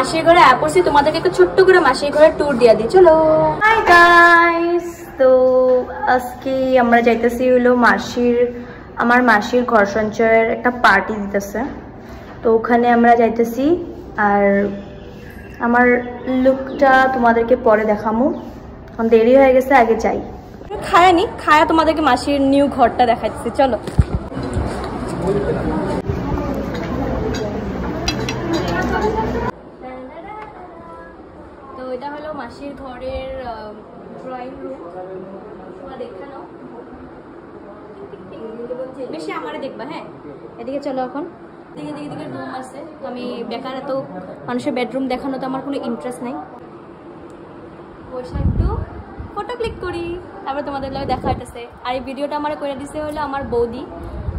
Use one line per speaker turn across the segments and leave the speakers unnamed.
মাসির ঘরে আপসি তোমাদেরকে একটা ছোট্ট করে মাসির ঘরে ট্যুর দিয়ে দিই, চলো। হাই গাইস, তো আজকে আমরা যাইতেছি হলো আমার মাসির ঘর সঞ্চয়ের একটা পার্টি দিতেছে, তো ওখানে আমরা যাইতেছি। আর আমার লুকটা তোমাদেরকে পরে দেখামু, এখন দেরি হয়ে গেছে, আগে যাই। খায়ানি খায়া তোমাদেরকে মাসির নিউ ঘরটা দেখাচ্ছি, চলো। তো এটা হলো মাসির ঘরের ড্রয়িং রুম, তোমরা দেখে নাও। বেশি আমারে দেখবা, হ্যাঁ। এদিকে চলো, এখন দিকে দিকে দিকে রুম আছে। আমি বেকার এত মানুষের বেডরুম দেখানোতে আমার কোনো ইন্টারেস্ট নেই। বসে একটু ফটো ক্লিক করি, তারপরে তোমাদের লাগে দেখা হইতেছে। আর এই ভিডিওটা আমার করে দিছে হলো আমার বৌদি,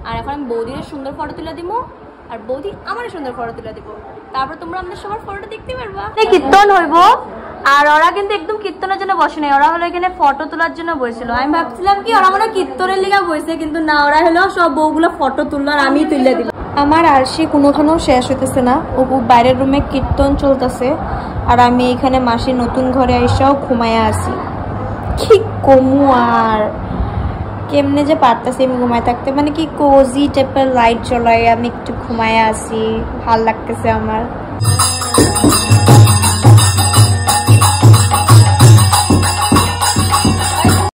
আর এখন আমি বৌদির সুন্দর ফটো তুলে দিব, আর বৌদি আমার সুন্দর ফটো তুলে দিব, তারপর তোমরা আমাদের সবার ফটো দেখতে পারবা। কীর্তন হইব, আর ওরা কিন্তু একদম কীর্তনের জন্য বসে নাই, ওরা হলো এখানে ফটো তোলার জন্য বসেছিল। আমি ভাবছিলাম কি ওরা মনে কীর্তনের লিগা বসে, কিন্তু না, ওরা হলো সব বউগুলো ফটো তুললো আর আমি তুলে দিলাম। আমার আরশি কোনোখানেও শেষ হইতেছে না, ও বাইরের রুমে কীর্তন চলতেছে, আর আমি এখানে মাসির নতুন ঘরে আইসাও ঘুমাইয়া আছি। কি কমু আর কেমনে যে পারতেছি আমি ঘুমাই থাকতে, মানে কি কোজি টাইপের লাইট জ্বলাই আমি একটু ঘুমাইয়া আছি, ভাল লাগতেছে আমার।